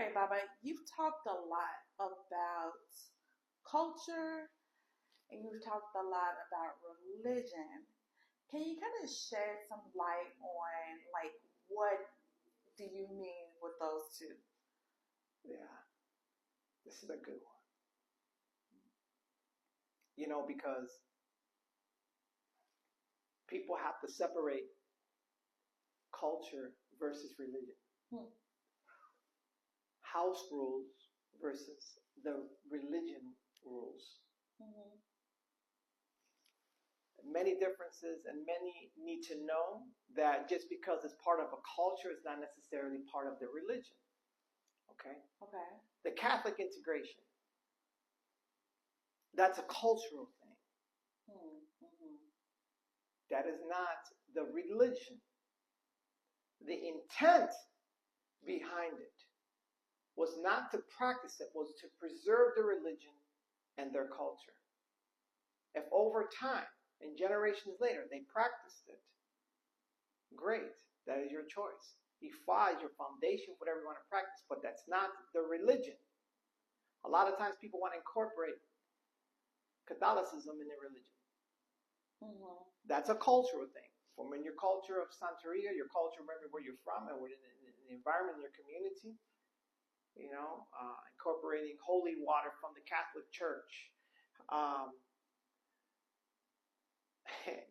right, Baba, you've talked a lot about culture and you've talked a lot about religion. Can you kind of shed some light on like what do you mean with those two? Yeah, this is a good one. Because people have to separate culture versus religion, Hmm. house rules versus the religion rules. Mm-hmm. Many differences, and many need to know that just because it's part of a culture is not necessarily part of the religion. Okay? Okay. The Catholic integration, that's a cultural thing. Mm-hmm. That is not the religion. The intent behind it was not to practice it, was to preserve the religion and their culture. If over time and generations later they practiced it, great, that is your choice. Ifa is your foundation, whatever you want to practice, but that's not the religion. A lot of times people want to incorporate Catholicism in their religion. Mm-hmm. That's a cultural thing. From in your culture of Santeria, your culture, remember where you're from and in the environment, in your community, incorporating holy water from the Catholic Church,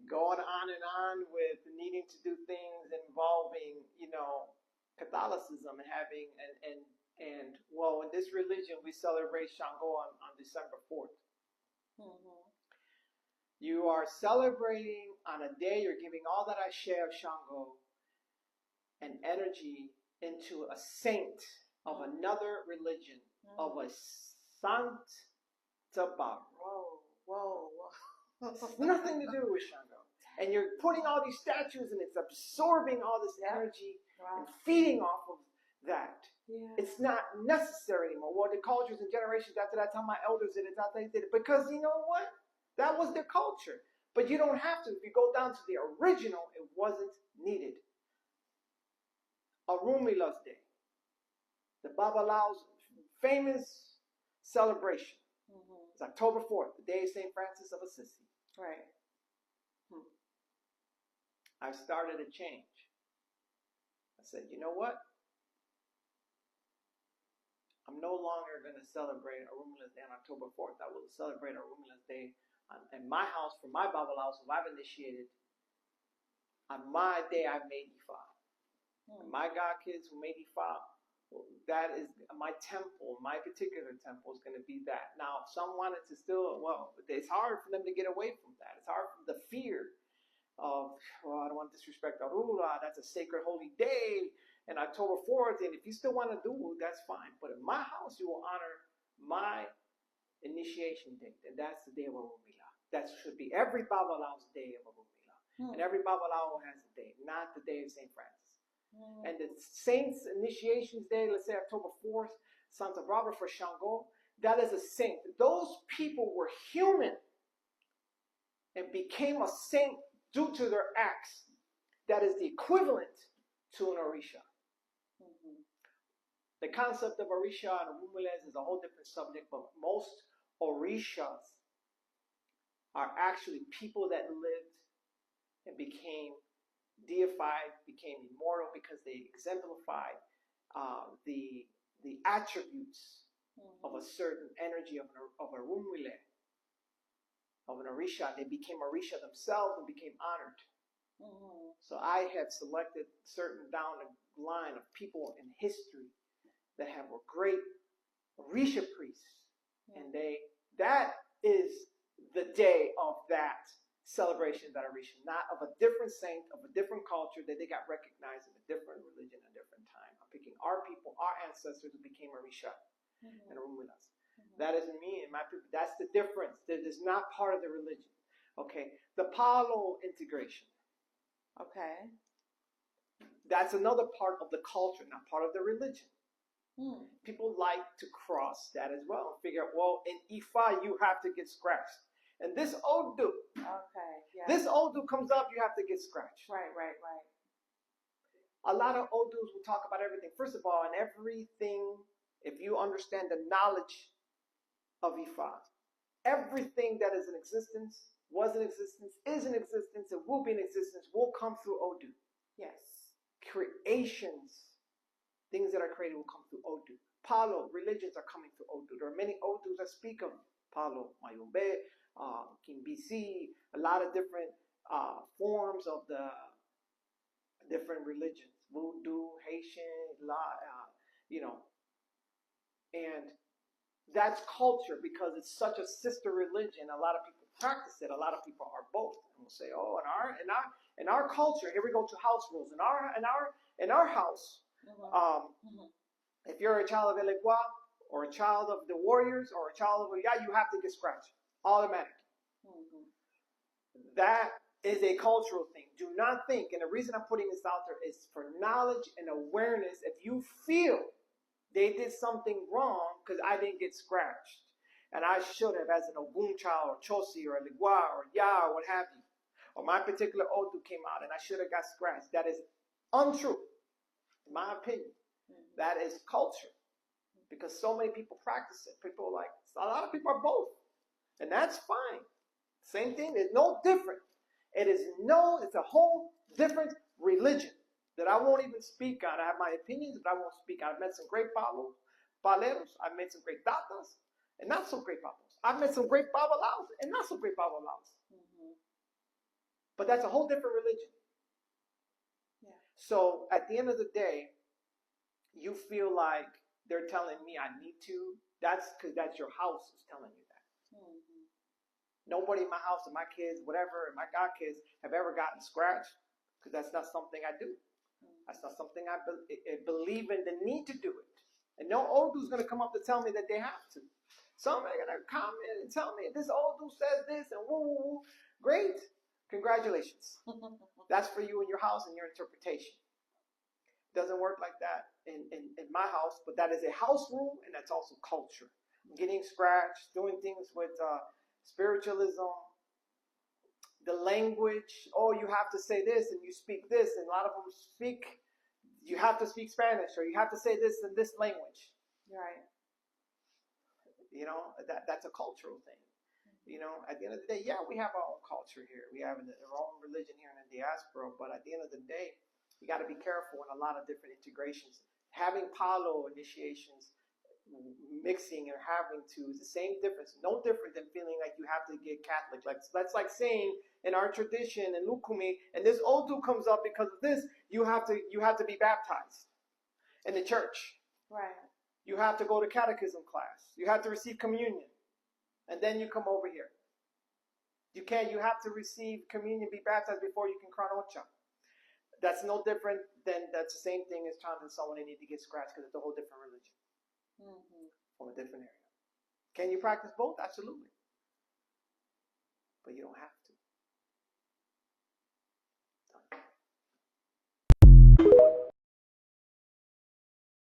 going on with needing to do things involving, Catholicism and having and well, in this religion we celebrate Shango on December 4th. Mm-hmm. You are celebrating on a day, you're giving all that I share of Shango and energy into a saint of another religion, of a Santa Barbara. Whoa. It's nothing to do with Shango. And you're putting all these statues and it's absorbing all this energy and feeding off of that. Yeah. It's not necessary anymore. Well, the cultures and generations after that time, my elders did it, how they did it. Because you know what? That was their culture. But you don't have to. If you go down to the original, it wasn't needed. Arumila's Day, the Babalao's famous celebration. Mm-hmm. It's October 4th, the day of St. Francis of Assisi. Right. I started a change. I said, you know what? I'm no longer going to celebrate Arumila's Day on October 4th. I will celebrate Arumila's Day in my house for my Babalaos who I've initiated. On my day, I made Ifa. My God kids who made Ifa, that is my temple. My particular temple is going to be that. Now, if some wanted to still, well, it's hard for them to get away from that. It's hard from the fear of, I don't want to disrespect Arula. That's a sacred holy day. And October 4th, and if you still want to do it, that's fine. But in my house, you will honor my initiation date, and that's the day of Arumila. That should be every Babalao's day of Arumila. And every Babalao has a day, not the day of St. Francis. And the saint's initiation's day, let's say October 4th, Santa Barbara for Shango, that is a saint. Those people were human and became a saint due to their acts. That is the equivalent to an Orisha. The concept of Orisha and Orumilés is a whole different subject, but most Orishas are actually people that lived and became deified, became immortal because they exemplified the attributes of a certain energy of a Orumile, of an Orisha. They became Orisha themselves and became honored. So I have selected certain down the line of people in history that were great Orisha priests. And that is the day of that celebration of that Orisha, not of a different saint, of a different culture, that they got recognized in a different religion, a different time. I'm picking our people, our ancestors who became Orisha and Orumilas. That isn't me and my people. That's the difference. That is not part of the religion. Okay. The Palo integration. Okay. That's another part of the culture, not part of the religion. People like to cross that as well and figure out, well, in Ifa, you have to get scratched. And this Odu, this Odu comes up, you have to get scratched. Right. A lot of Odus will talk about everything. First of all, in everything if you understand the knowledge of Ifa, everything that is in existence, was in existence, is in existence, and will be in existence will come through Odu. Yes. Creations, things that are created will come through Odu. Palo, religions are coming through Odu. There are many Odus that speak of Palo, Mayombe, Kimbisi, a lot of different forms of the different religions. Voodoo, Haitian, and that's culture because it's such a sister religion. A lot of people practice it. A lot of people are both. And we'll say, oh, in our culture, here we go to house rules. In our house, if you're a child of Elegua or a child of the warriors or a child of Oya, you have to get scratched automatically. That is a cultural thing. Do not think, and the reason I'm putting this out there is for knowledge and awareness. If you feel they did something wrong because I didn't get scratched, and I should have as an Ogun child or Chosi or a Ligua or Ya or what have you, or my particular Odu came out and I should have got scratched, that is untrue, in my opinion. That is culture, because so many people practice it. People are like, a lot of people are both, and that's fine. Same thing, it's no different. It's a whole different religion that I won't even speak on. I have my opinions, but I won't speak on. I've met some great paleros, I've met some great tatas, and not so great papas. I've met some great babalaos, and not so great babalaos. But that's a whole different religion. Yeah. So at the end of the day, you feel like they're telling me I need to. That's because that's your house is telling you that. Nobody in my house and my kids, whatever, and my godkids have ever gotten scratched, because that's not something I do. That's not something I believe in the need to do it. And no Odu's going to come up to tell me that they have to. Somebody's going to comment and tell me this Odu says this and woo woo woo. Great. Congratulations. That's for you and your house and your interpretation. It doesn't work like that in my house, but that is a house rule, and that's also culture. Getting scratched, doing things with spiritualism, the language. Oh, you have to say this and you speak this, and a lot of them you have to speak Spanish, or you have to say this in this language. Right. That's a cultural thing. At the end of the day, yeah, we have our own culture here. We have our own religion here in the diaspora, but at the end of the day, you got to be careful in a lot of different integrations. Having Palo initiations, mixing or having to is the same difference. No different than feeling like you have to get Catholic. Like that's like saying in our tradition in Lukumi, and this Odu comes up because of this, you have to be baptized in the church. Right. You have to go to catechism class. You have to receive communion. And then you come over here. You have to receive communion, be baptized before you can kranocha. That's no different that's the same thing as trying to tell someone they need to get scratched, because it's a whole different religion. From a different area. Can you practice both? Absolutely. But you don't have to.